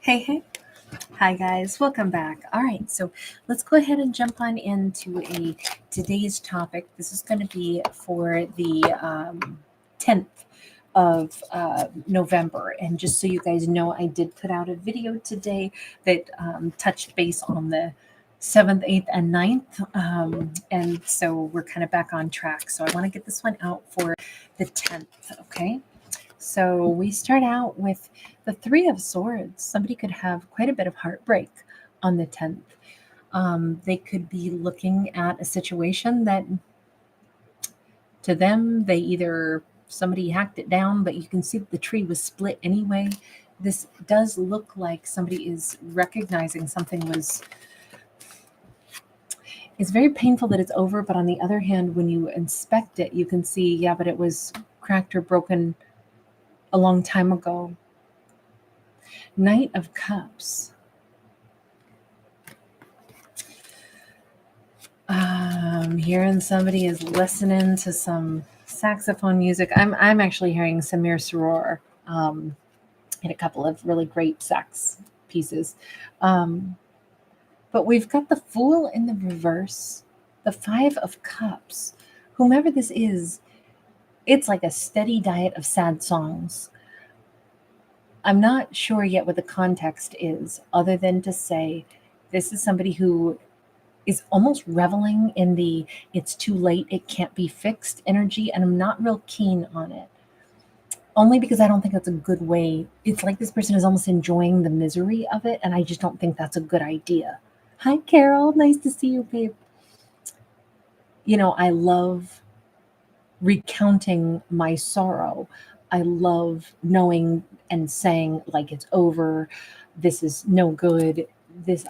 Hey. Hi guys, welcome back. All right, so let's go ahead and jump on into today's topic. This is going to be for the 10th of November. And just so you guys know, I did put out a video today that touched base on the 7th, 8th, and 9th. And so we're kind of back on track. So I want to get this one out for the 10th, okay? So we start out with the Three of Swords. Somebody could have quite a bit of heartbreak on the 10th. They could be looking at a situation that to them, somebody hacked it down, but you can see that the tree was split anyway. This does look like somebody is recognizing something it's very painful that it's over, but on the other hand, when you inspect it, you can see, yeah, but it was cracked or broken a long time ago. Knight of Cups. Hearing somebody is listening to some saxophone music. I'm actually hearing Samir Saror in a couple of really great sax pieces. But we've got the Fool in the reverse, the Five of Cups. Whomever this is, it's like a steady diet of sad songs. I'm not sure yet what the context is, other than to say this is somebody who is almost reveling in the it's too late, it can't be fixed energy, and I'm not real keen on it. Only because I don't think that's a good way. It's like this person is almost enjoying the misery of it, and I just don't think that's a good idea. Hi, Carol. Nice to see you, babe. I love recounting my sorrow. I love knowing and saying, like, it's over. This is no good.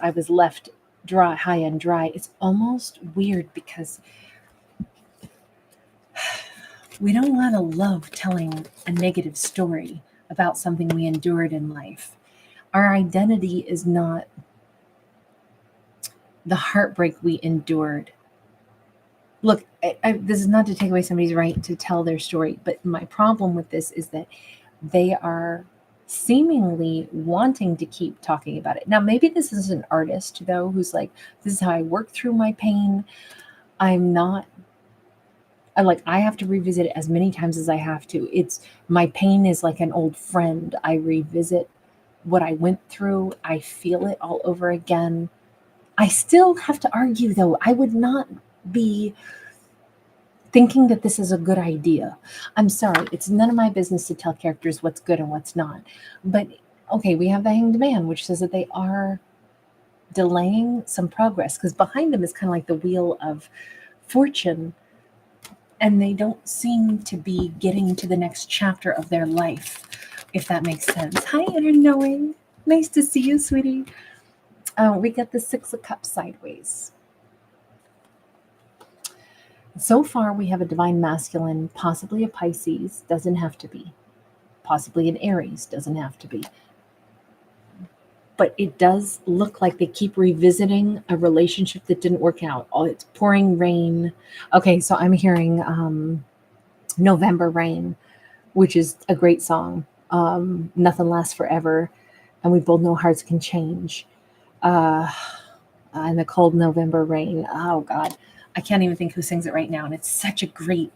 I was left dry, high and dry. It's almost weird because we don't want to love telling a negative story about something we endured in life. Our identity is not the heartbreak we endured. Look, this is not to take away somebody's right to tell their story, but my problem with this is that they are seemingly wanting to keep talking about it. Now, maybe this is an artist, though, who's like, this is how I work through my pain. I have to revisit it as many times as I have to. My pain is like an old friend. I revisit what I went through. I feel it all over again. I still have to argue, though. I would not be thinking that this is a good idea. I'm sorry. It's none of my business to tell characters what's good and what's not. But, okay, we have the Hanged Man, which says that they are delaying some progress, because behind them is kind of like the Wheel of Fortune, and they don't seem to be getting to the next chapter of their life, if that makes sense. Hi, Inner Knowing. Nice to see you, sweetie. We got the Six of Cups sideways. So far, we have a divine masculine, possibly a Pisces, doesn't have to be. Possibly an Aries, doesn't have to be. But it does look like they keep revisiting a relationship that didn't work out. Oh, it's pouring rain. Okay, so I'm hearing November Rain, which is a great song. Nothing lasts forever, and we both know hearts can change. And the cold November rain. Oh, God. I can't even think who sings it right now. And it's such a great,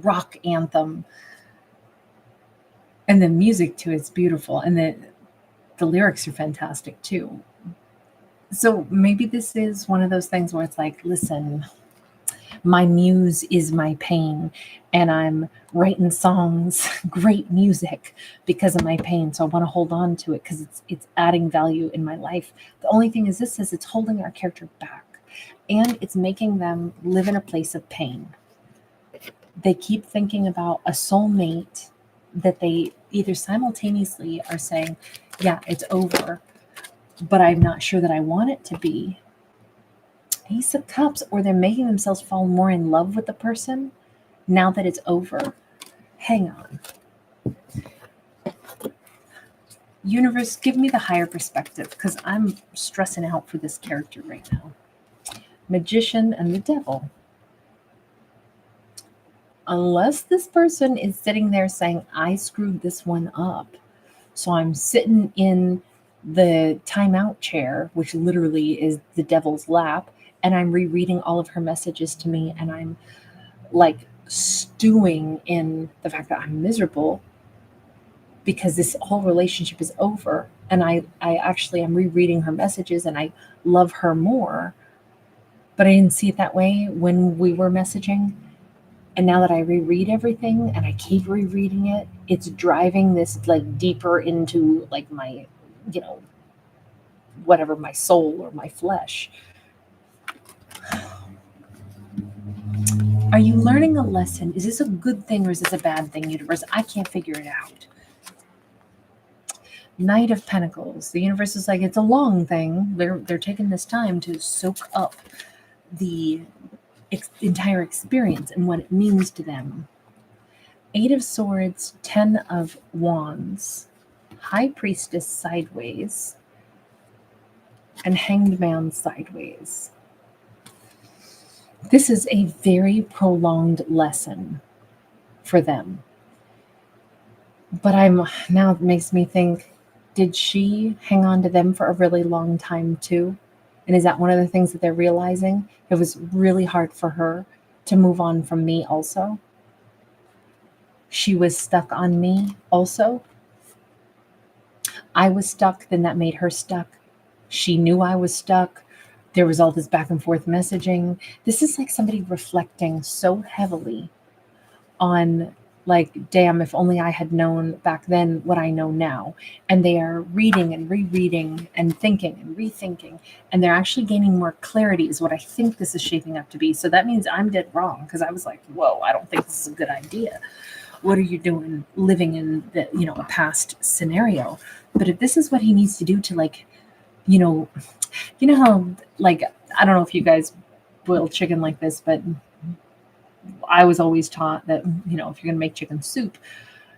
rock anthem. And the music, too, is beautiful. And the lyrics are fantastic, too. So maybe this is one of those things where it's like, listen, my muse is my pain. And I'm writing songs, great music, because of my pain. So I want to hold on to it because it's adding value in my life. The only thing is this says it's holding our character back. And it's making them live in a place of pain. They keep thinking about a soulmate that they either simultaneously are saying, yeah, it's over, but I'm not sure that I want it to be. Ace of Cups, or they're making themselves fall more in love with the person now that it's over. Hang on. Universe, give me the higher perspective, because I'm stressing out for this character right now. Magician and the Devil. Unless this person is sitting there saying, I screwed this one up, So I'm sitting in the timeout chair, which literally is the devil's lap, and I'm rereading all of her messages to me, and I'm like stewing in the fact that I'm miserable because this whole relationship is over. And I actually am rereading her messages and I love her more, but I didn't see it that way when we were messaging. And now that I reread everything and I keep rereading it, it's driving this like deeper into like my, you know, whatever, my soul or my flesh. Are you learning a lesson? Is this a good thing or is this a bad thing, universe? I can't figure it out. Knight of Pentacles. The universe is like, it's a long thing. They're taking this time to soak up the entire experience and what it means to them. Eight of Swords, 10 of Wands, High Priestess sideways, and Hanged Man sideways. This is a very prolonged lesson for them. But now it makes me think, did she hang on to them for a really long time too? And is that one of the things that they're realizing? It was really hard for her to move on from me also. She was stuck on me also. I was stuck, then that made her stuck. She knew I was stuck. There was all this back and forth messaging. This is like somebody reflecting so heavily on like, damn, if only I had known back then what I know now. And they are reading and rereading and thinking and rethinking. And they're actually gaining more clarity is what I think this is shaping up to be. So that means I'm dead wrong because I was like, whoa, I don't think this is a good idea. What are you doing living in the, a past scenario? But if this is what he needs to do to like, you know how like, I don't know if you guys boil chicken like this, but I was always taught that, if you're going to make chicken soup,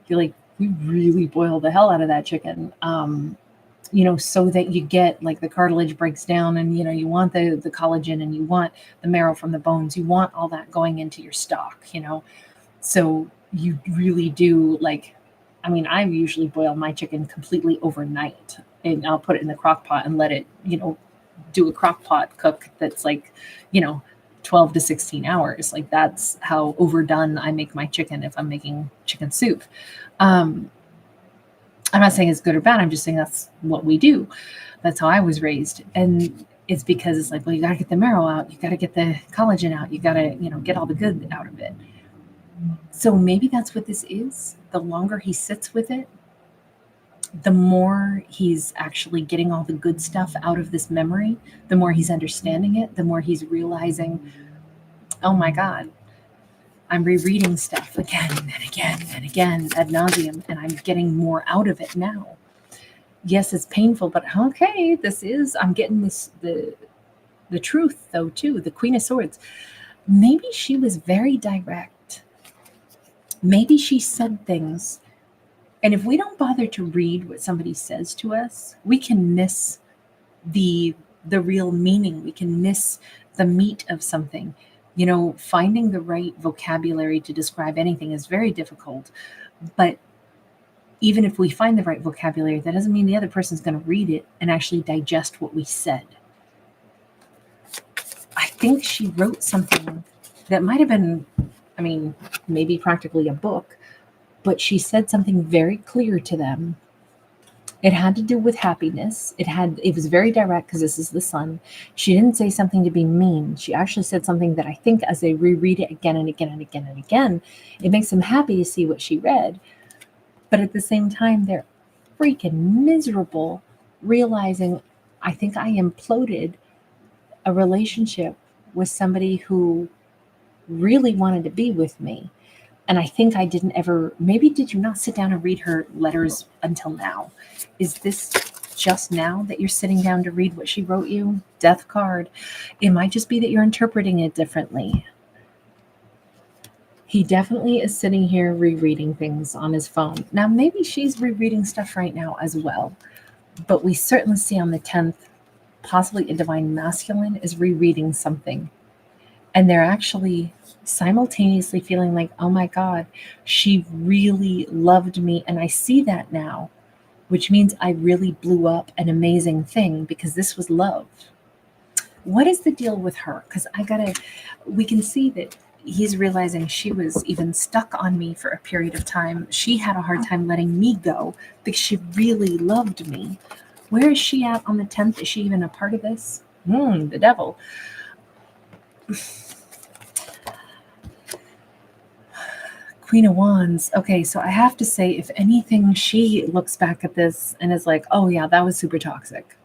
you're like, we really boil the hell out of that chicken, so that you get like the cartilage breaks down and, you want the collagen and you want the marrow from the bones. You want all that going into your stock, So you really do like, I usually boil my chicken completely overnight and I'll put it in the crock pot and let it, do a crock pot cook that's like, 12 to 16 hours. Like that's how overdone I make my chicken if I'm making chicken soup. I'm not saying it's good or bad. I'm just saying that's what we do. That's how I was raised. And it's because it's like, well, you got to get the marrow out. You got to get the collagen out. You got to, get all the good out of it. So maybe that's what this is. The longer he sits with it, the more he's actually getting all the good stuff out of this memory, the more he's understanding it, the more he's realizing, oh my God, I'm rereading stuff again and again and again ad nauseum, and I'm getting more out of it now. Yes, it's painful, but okay, I'm getting the truth though too, the Queen of Swords. Maybe she was very direct. Maybe she said things. And if we don't bother to read what somebody says to us, we can miss the real meaning. We can miss the meat of something. Finding the right vocabulary to describe anything is very difficult. But even if we find the right vocabulary, that doesn't mean the other person's going to read it and actually digest what we said. I think she wrote something that might have been, maybe practically a book, but she said something very clear to them. It had to do with happiness. It was very direct because this is the sun. She didn't say something to be mean. She actually said something that I think as they reread it again and again and again and again, it makes them happy to see what she read. But at the same time, they're freaking miserable, realizing I think I imploded a relationship with somebody who really wanted to be with me. And I think I didn't ever, maybe did you not sit down and read her letters until now? Is this just now that you're sitting down to read what she wrote you? Death card. It might just be that you're interpreting it differently. He definitely is sitting here rereading things on his phone. Now, maybe she's rereading stuff right now as well. But we certainly see on the 10th, possibly a divine masculine is rereading something. And they're actually simultaneously feeling like, oh my God, she really loved me. And I see that now. which means I really blew up an amazing thing because this was love. What is the deal with her? Because we can see that he's realizing she was even stuck on me for a period of time. She had a hard time letting me go because she really loved me. Where is she at on the 10th? Is she even a part of this? The devil. Queen of Wands. Okay, so I have to say, if anything, she looks back at this and is like, oh yeah, that was super toxic.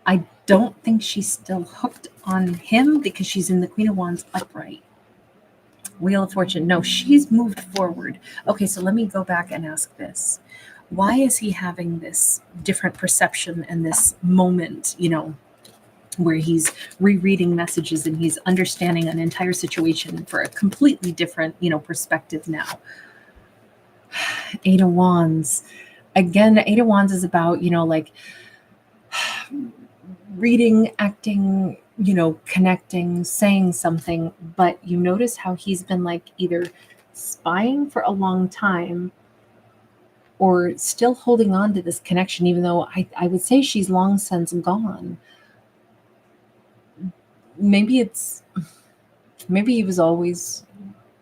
I don't think she's still hooked on him because she's in the Queen of Wands upright. Wheel of Fortune. No, she's moved forward. Okay, so let me go back and ask this. Why is he having this different perception and this moment, where he's rereading messages and he's understanding an entire situation for a completely different, perspective now? Eight of Wands. Again, Eight of Wands is about, like reading, acting, connecting, saying something, but you notice how he's been like either spying for a long time or still holding on to this connection, even though I would say she's long since gone. Maybe he was always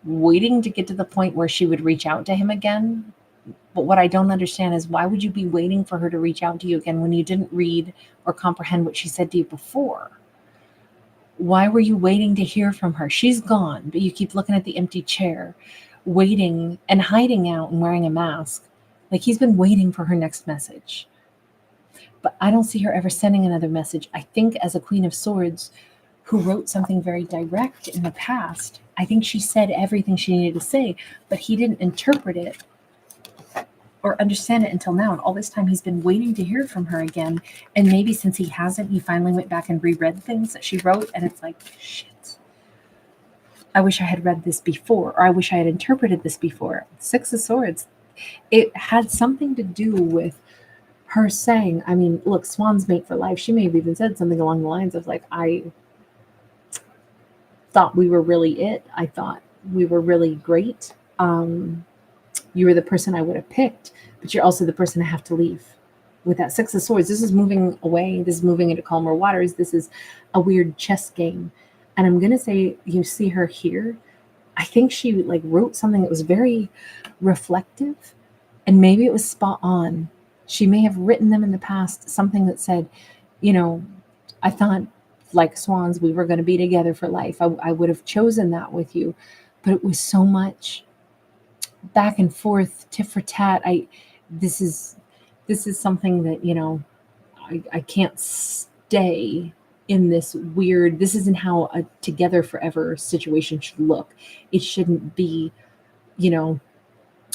waiting to get to the point where she would reach out to him again. But what I don't understand is, why would you be waiting for her to reach out to you again when you didn't read or comprehend what she said to you before? Why were you waiting to hear from her? She's gone, but you keep looking at the empty chair, waiting and hiding out and wearing a mask. Like he's been waiting for her next message. But I don't see her ever sending another message. I think as a Queen of Swords who wrote something very direct in the past, I think she said everything she needed to say, but he didn't interpret it or understand it until now. And all this time he's been waiting to hear from her again. And maybe since he hasn't, he finally went back and reread things that she wrote. And it's like, shit, I wish I had read this before, or I wish I had interpreted this before. Six of Swords. It had something to do with her saying, I mean, look, swans mate for life. She may have even said something along the lines of like, I thought we were really it. I thought we were really great. You were the person I would have picked, but you're also the person I have to leave. With that Six of Swords, this is moving away. This is moving into calmer waters. This is a weird chess game. And I'm going to say, you see her here. I think she like wrote something that was very reflective, and maybe it was spot on. She may have written them in the past, something that said, I thought like swans, we were going to be together for life. I would have chosen that with you, but it was so much back and forth, tit for tat. This is something that, I can't stay in this weird, this isn't how a together forever situation should look. It shouldn't be,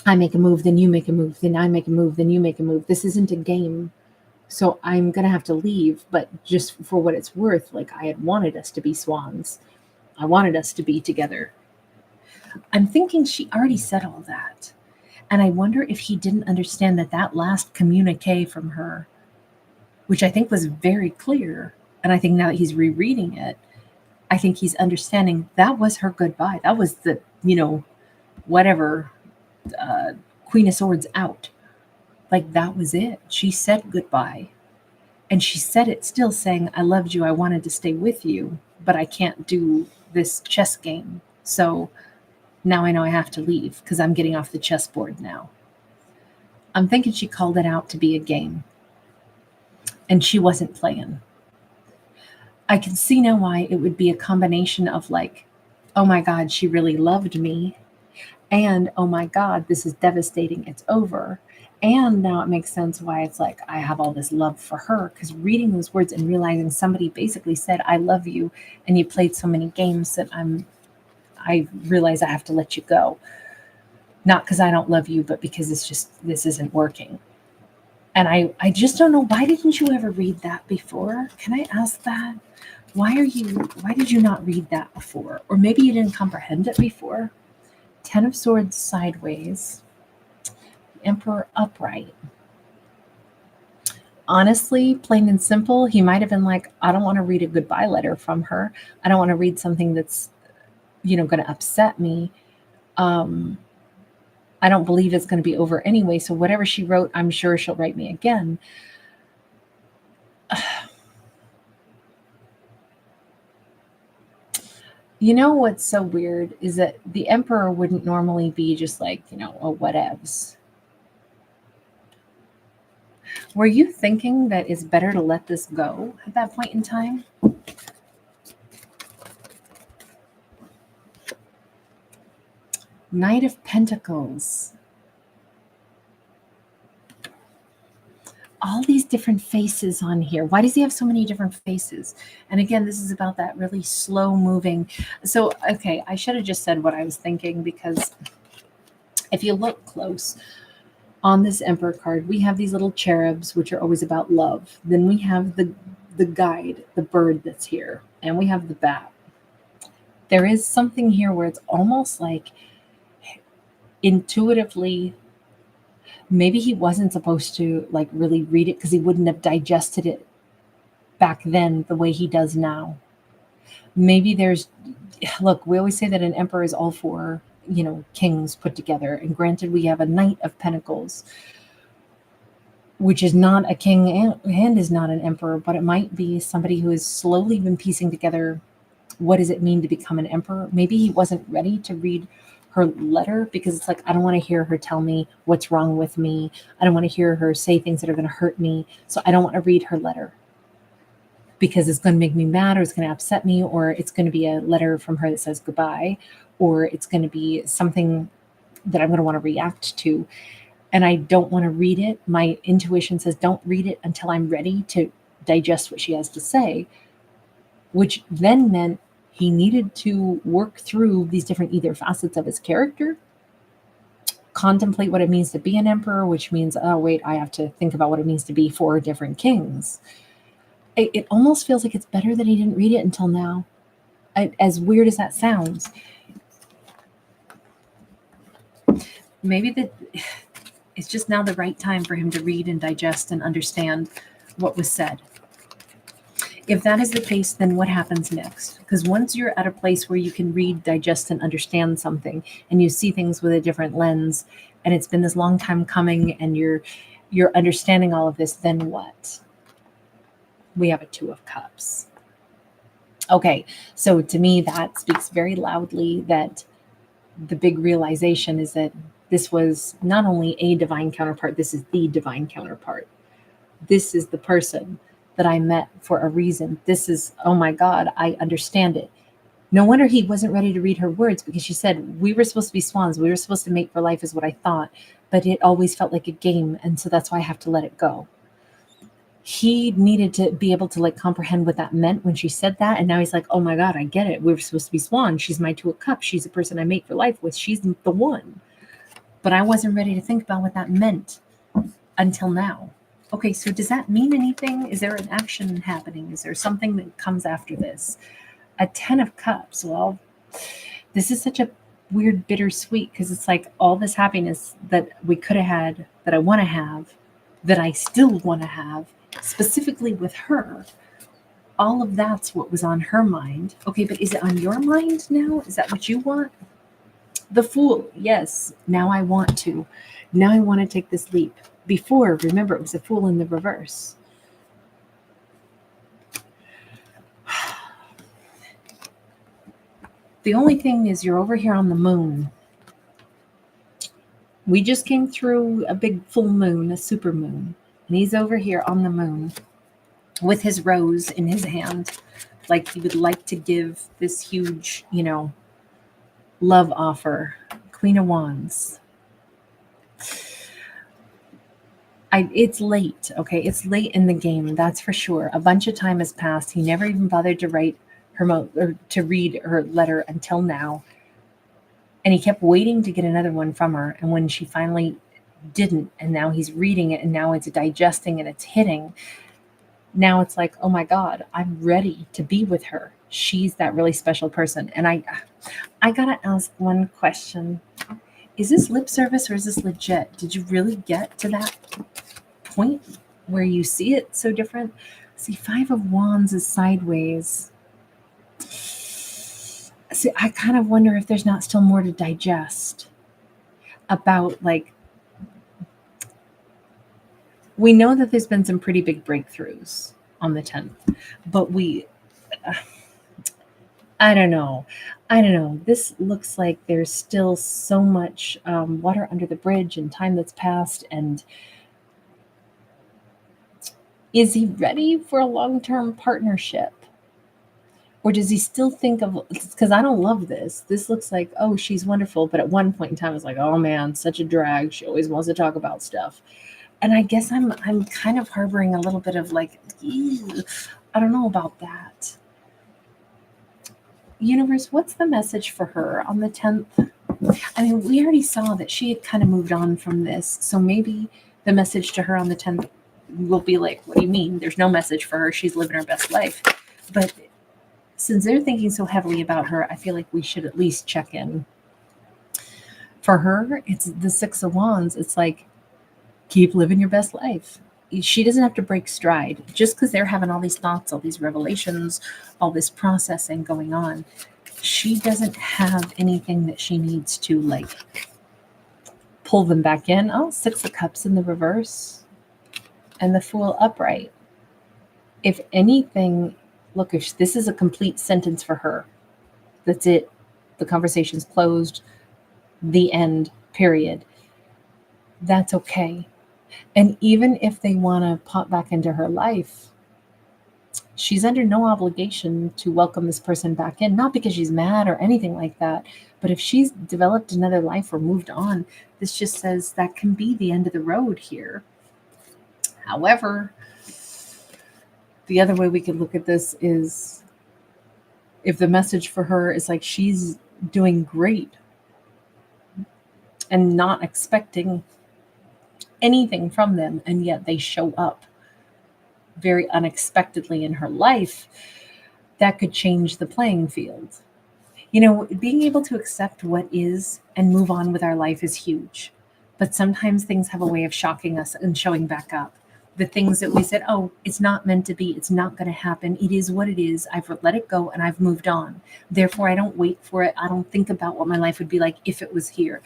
I make a move, then you make a move, then I make a move, then you make a move. This isn't a game. So I'm going to have to leave, but just for what it's worth, like I had wanted us to be swans. I wanted us to be together. I'm thinking she already said all that. And I wonder if he didn't understand that last communique from her, which I think was very clear. And I think now that he's rereading it, I think he's understanding that was her goodbye. That was the, whatever, Queen of Swords out. Like that was it. She said goodbye. And she said it still saying, I loved you. I wanted to stay with you, but I can't do this chess game. So now I know I have to leave because I'm getting off the chessboard now. I'm thinking she called it out to be a game. And she wasn't playing. I can see now why it would be a combination of like, oh my God, she really loved me. And oh my God, this is devastating. It's over. And now it makes sense why it's like, I have all this love for her, because reading those words and realizing somebody basically said, I love you. And you played so many games that I realize I have to let you go. Not because I don't love you, but because this isn't working. And I just don't know, why didn't you ever read that before? Can I ask that? Why did you not read that before? Or maybe you didn't comprehend it before. 10 of Swords sideways. Emperor upright. Honestly, plain and simple, he might have been like, I don't want to read a goodbye letter from her. I don't want to read something that's, going to upset me. I I don't believe it's going to be over anyway. So whatever she wrote, I'm sure she'll write me again. You know what's so weird is that the emperor wouldn't normally be just like, a whatevs. Were you thinking that it's better to let this go at that point in time? Knight of Pentacles. All these different faces on here. Why does he have so many different faces? And again, this is about that really slow moving. So, okay, I should have just said what I was thinking, because if you look close on this Emperor card, we have these little cherubs, which are always about love. Then we have the guide, the bird that's here, and we have the bat. There is something here where it's almost like intuitively, maybe he wasn't supposed to like really read it because he wouldn't have digested it back then the way he does now. Maybe look, we always say that an emperor is all four, kings put together. And granted, we have a Knight of Pentacles, which is not a king and is not an emperor, but it might be somebody who has slowly been piecing together what does it mean to become an emperor. Maybe he wasn't ready to read her letter because it's like, I don't want to hear her tell me what's wrong with me. I don't want to hear her say things that are going to hurt me. So I don't want to read her letter because it's going to make me mad, or it's going to upset me, or it's going to be a letter from her that says goodbye, or it's going to be something that I'm going to want to react to. And I don't want to read it. My intuition says don't read it until I'm ready to digest what she has to say, which then meant he needed to work through these different either facets of his character, contemplate what it means to be an emperor, which means, oh, wait, I have to think about what it means to be four different kings. It almost feels like it's better that he didn't read it until now. As weird as that sounds. Maybe that it's just now the right time for him to read and digest and understand what was said. If that is the case, then what happens next? Because once you're at a place where you can read, digest, and understand something, and you see things with a different lens, and it's been this long time coming, and you're understanding all of this, then what? We have a Two of Cups. Okay, so to me, that speaks very loudly that the big realization is that this was not only a divine counterpart, this is the divine counterpart. This is the person that I met for a reason. This is, oh my God, I understand it. No wonder he wasn't ready to read her words, because she said, we were supposed to be swans. We were supposed to mate for life is what I thought, but it always felt like a game. And so that's why I have to let it go. He needed to be able to like comprehend what that meant when she said that. And now he's like, oh my God, I get it. We were supposed to be swans. She's my Two of Cups. She's the person I mate for life with. She's the one. But I wasn't ready to think about what that meant until now. Okay, so does that mean anything? Is there an action happening? Is there something that comes after this? A 10 of Cups. Well, this is such a weird bittersweet, because it's like all this happiness that we could have had, that I want to have, that I still want to have, specifically with her. All of that's what was on her mind. Okay, but is it on your mind now? Is that what you want? The Fool. Yes, now I want to. Now I want to take this leap. Before, remember, it was a Fool in the reverse. The only thing is you're over here on the moon. We just came through a big full moon, a super moon. And he's over here on the moon with his rose in his hand. Like he would like to give this huge, love offer. Queen of Wands. It's late, okay? It's late in the game, that's for sure. A bunch of time has passed. He never even bothered to write or to read her letter until now. And he kept waiting to get another one from her. And when she finally didn't, and now he's reading it, and now it's digesting and it's hitting. Now it's like, oh my God, I'm ready to be with her. She's that really special person. And I gotta ask one question. Is this lip service or is this legit? Did you really get to that point where you see it so different? See, 5 of Wands is sideways. See, I kind of wonder if there's not still more to digest. about like, we know that there's been some pretty big breakthroughs on the 10th, but I don't know. I don't know. This looks like there's still so much water under the bridge and time that's passed. And is he ready for a long-term partnership? Or does he still think of, because I don't love this. This looks like, oh, she's wonderful. But at one point in time, it's like, oh man, such a drag. She always wants to talk about stuff. And I guess I'm kind of harboring a little bit of like, ew, I don't know about that. Universe, what's the message for her on the 10th? I mean, we already saw that she had kind of moved on from this. So maybe the message to her on the 10th will be like, what do you mean? There's no message for her. She's living her best life. But since they're thinking so heavily about her, I feel like we should at least check in. For her, it's the Six of Wands. It's like, keep living your best life. She doesn't have to break stride just because they're having all these thoughts, all these revelations, all this processing going on. She doesn't have anything that she needs to like pull them back in. Oh, Six of Cups in the reverse and the Fool upright. If anything, look, if this is a complete sentence for her, that's it. The conversation's closed. The end, period. That's okay. And even if they want to pop back into her life, she's under no obligation to welcome this person back in, not because she's mad or anything like that. But if she's developed another life or moved on, this just says that can be the end of the road here. However, the other way we could look at this is if the message for her is like she's doing great and not expecting anything from them, and yet they show up very unexpectedly in her life, that could change the playing field. You know, being able to accept what is and move on with our life is huge. But sometimes things have a way of shocking us and showing back up. The things that we said, oh, it's not meant to be, it's not going to happen, it is what it is, I've let it go and I've moved on. Therefore, I don't wait for it. I don't think about what my life would be like if it was here.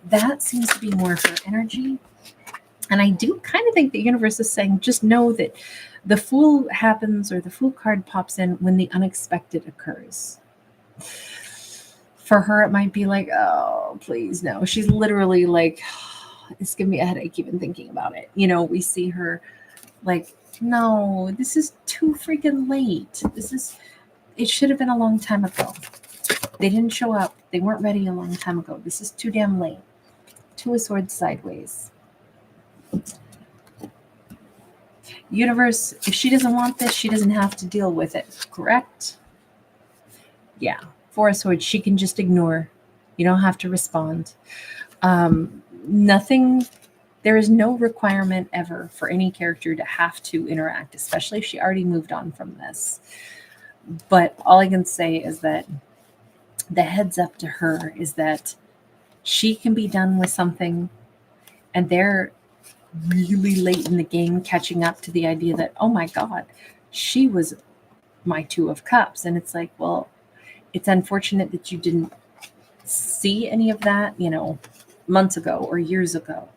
That seems to be more her energy. And I do kind of think the universe is saying, just know that the Fool happens, or the Fool card pops in when the unexpected occurs. For her, it might be like, oh, please, no. She's literally like, it's giving me a headache even thinking about it. You know, we see her like, no, this is too freaking late. It should have been a long time ago. They didn't show up. They weren't ready a long time ago. This is too damn late. Two of Swords sideways. Universe, if she doesn't want this, she doesn't have to deal with it, correct? Yeah. Four of Swords, she can just ignore. You don't have to respond. Nothing, there is no requirement ever for any character to have to interact, especially if she already moved on from this. But all I can say is that the heads up to her is that she can be done with something, and they're really late in the game catching up to the idea that, oh my God, she was my Two of Cups. And it's like, well, it's unfortunate that you didn't see any of that, you know, months ago or years ago.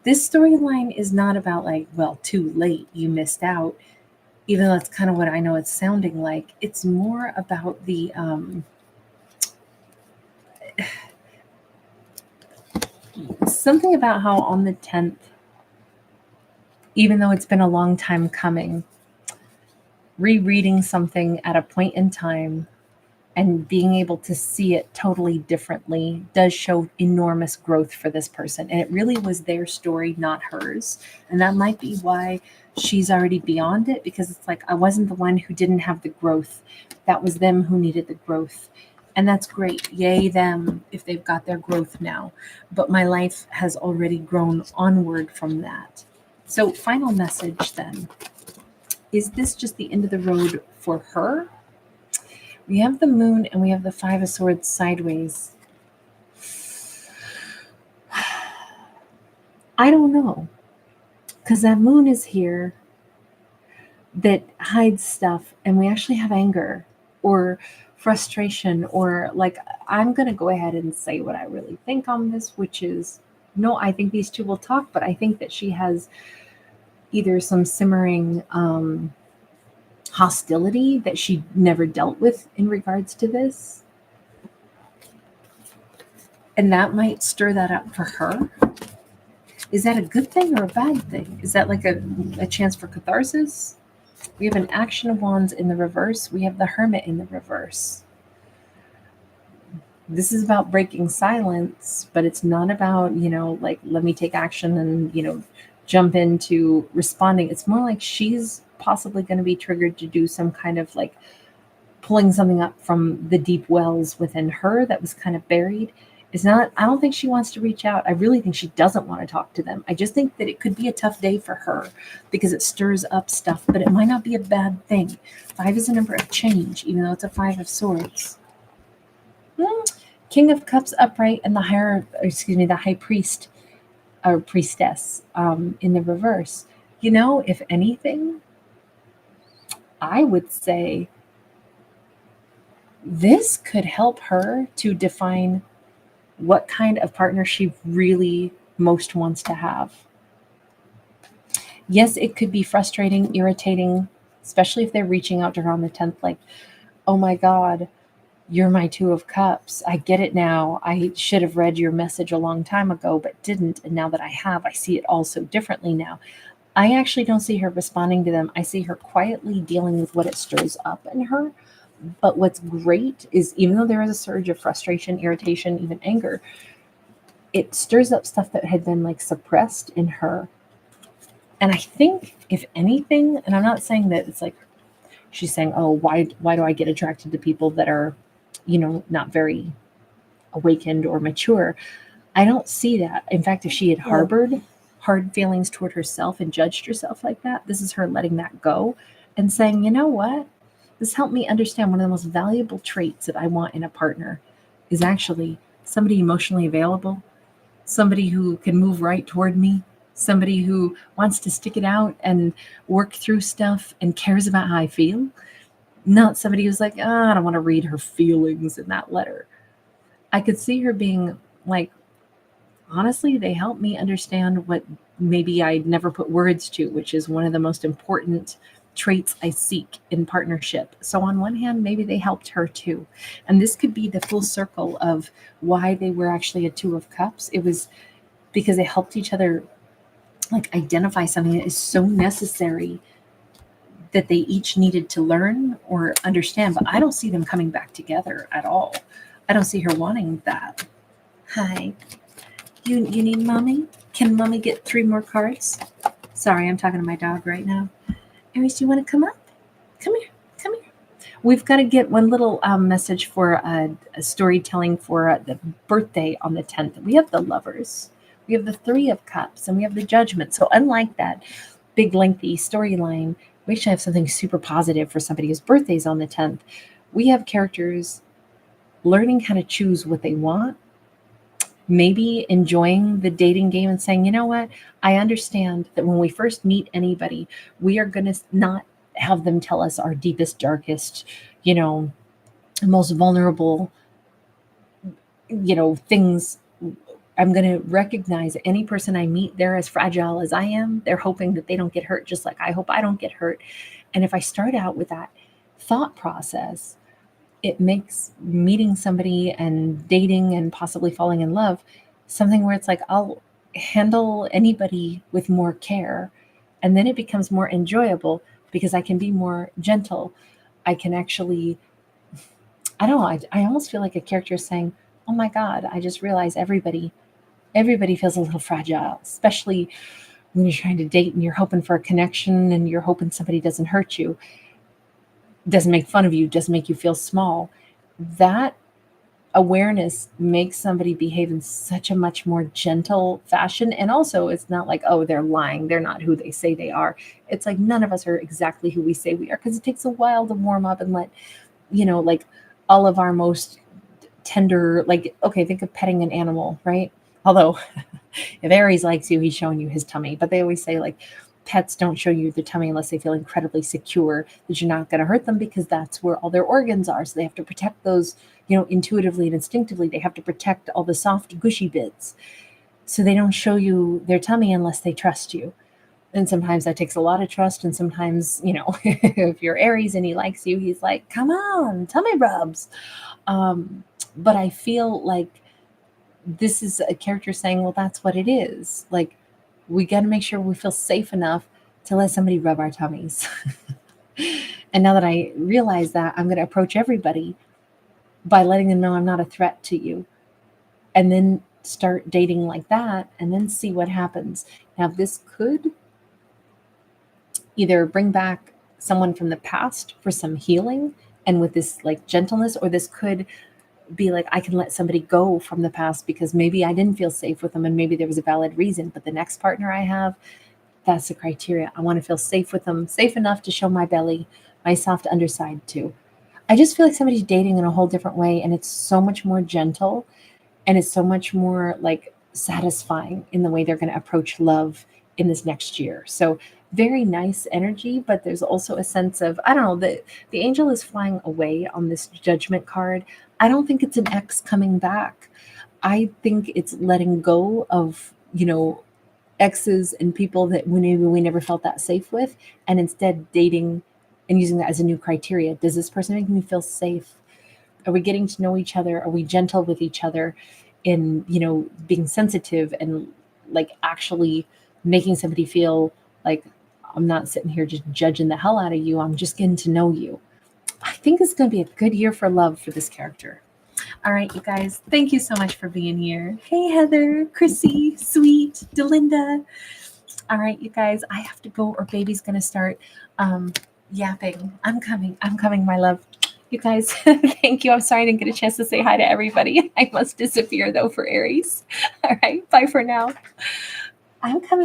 This storyline is not about like, well, too late, you missed out, even though that's kind of what I know it's sounding like. It's more about the something about how on the 10th, even though it's been a long time coming, rereading something at a point in time and being able to see it totally differently does show enormous growth for this person. And it really was their story, not hers. And that might be why she's already beyond it, because it's like, I wasn't the one who didn't have the growth. That was them who needed the growth. And that's great. Yay them if they've got their growth now. But my life has already grown onward from that. So final message then. Is this just the end of the road for her? We have the Moon and we have the Five of Swords sideways. I don't know. Because that Moon is here that hides stuff, and we actually have anger. Or frustration, or like, I'm going to go ahead and say what I really think on this, which is no, I think these two will talk, but I think that she has either some simmering hostility that she never dealt with in regards to this. And that might stir that up for her. Is that a good thing or a bad thing? Is that like a chance for catharsis? We have an Action of Wands in the reverse. We have the Hermit in the reverse. This is about breaking silence, but it's not about, like, let me take action and, jump into responding. It's more like she's possibly going to be triggered to do some kind of like pulling something up from the deep wells within her that was kind of buried. It's not, I don't think she wants to reach out. I really think she doesn't want to talk to them. I just think that it could be a tough day for her because it stirs up stuff, but it might not be a bad thing. 5 is a number of change, even though it's a 5 of swords. King of Cups upright and the high priest or priestess in the reverse. If anything, I would say this could help her to define what kind of partner she really most wants to have. Yes, it could be frustrating, irritating, especially if they're reaching out to her on the 10th, like, oh my God, you're my 2 of Cups. I get it now. I should have read your message a long time ago, but didn't. And now that I have, I see it all so differently now. I actually don't see her responding to them. I see her quietly dealing with what it stirs up in her. But what's great is, even though there is a surge of frustration, irritation, even anger, it stirs up stuff that had been like suppressed in her. And I think, if anything, and I'm not saying that it's like she's saying, oh, why do I get attracted to people that are, not very awakened or mature? I don't see that. In fact, if she had harbored hard feelings toward herself and judged herself like that, this is her letting that go and saying, you know what? This helped me understand one of the most valuable traits that I want in a partner is actually somebody emotionally available, somebody who can move right toward me, somebody who wants to stick it out and work through stuff and cares about how I feel. Not somebody who's like, I don't want to read her feelings in that letter. I could see her being like, honestly, they help me understand what maybe I never put words to, which is one of the most important traits I seek in partnership. So on one hand, maybe they helped her too. And this could be the full circle of why they were actually a 2 of Cups. It was because they helped each other like identify something that is so necessary that they each needed to learn or understand. But I don't see them coming back together at all. I don't see her wanting that. Hi. You need mommy? Can mommy get 3 more cards? Sorry, I'm talking to my dog right now. Aries, do you want to come up? Come here. We've got to get one little message for a storytelling for the birthday on the 10th. We have the Lovers. We have the 3 of Cups, and we have the Judgment. So unlike that big, lengthy storyline, we actually have something super positive for somebody whose birthday is on the 10th. We have characters learning how to choose what they want, maybe enjoying the dating game and saying, you know what, I understand that when we first meet anybody, we are going to not have them tell us our deepest, darkest, most vulnerable, things. I'm going to recognize any person I meet, they're as fragile as I am. They're hoping that they don't get hurt, just like I hope I don't get hurt. And if I start out with that thought process, it makes meeting somebody and dating and possibly falling in love something where it's like, I'll handle anybody with more care. And then it becomes more enjoyable because I can be more gentle. I can actually, I don't know, I almost feel like a character is saying, oh my God, I just realized everybody feels a little fragile, especially when you're trying to date and you're hoping for a connection and you're hoping somebody doesn't hurt you, doesn't make fun of you, doesn't make you feel small. That awareness makes somebody behave in such a much more gentle fashion. And also it's not like, oh, they're lying, they're not who they say they are. It's like none of us are exactly who we say we are, because it takes a while to warm up and let, like all of our most tender, like, okay, think of petting an animal, right? Although if Aries likes you, he's showing you his tummy. But they always say, like, pets don't show you their tummy unless they feel incredibly secure that you're not going to hurt them, because that's where all their organs are. So they have to protect those, intuitively and instinctively. They have to protect all the soft, gushy bits. So they don't show you their tummy unless they trust you. And sometimes that takes a lot of trust. And sometimes, if you're Aries and he likes you, he's like, come on, tummy rubs. But I feel like this is a character saying, well, that's what it is. Like, we got to make sure we feel safe enough to let somebody rub our tummies. And now that I realize that, I'm going to approach everybody by letting them know I'm not a threat to you. And then start dating like that, and then see what happens. Now, this could either bring back someone from the past for some healing and with this like gentleness, or this could be like, I can let somebody go from the past because maybe I didn't feel safe with them and maybe there was a valid reason. But the next partner I have, that's the criteria. I want to feel safe with them, safe enough to show my belly, my soft underside too. I just feel like somebody's dating in a whole different way, and it's so much more gentle, and it's so much more like satisfying in the way they're going to approach love in this next year. So very nice energy, but there's also a sense of, I don't know, the angel is flying away on this Judgment card. I don't think it's an ex coming back. I think it's letting go of, exes and people that we never felt that safe with, and instead dating and using that as a new criteria. Does this person make me feel safe? Are we getting to know each other? Are we gentle with each other in, being sensitive and like actually making somebody feel like, I'm not sitting here just judging the hell out of you. I'm just getting to know you. I think it's going to be a good year for love for this character. All right, you guys, thank you so much for being here. Hey, Heather, Chrissy, Sweet, Delinda. All right, you guys, I have to go or baby's going to start yapping. I'm coming, my love. You guys, thank you. I'm sorry I didn't get a chance to say hi to everybody. I must disappear, though, for Aries. All right, bye for now. I'm coming.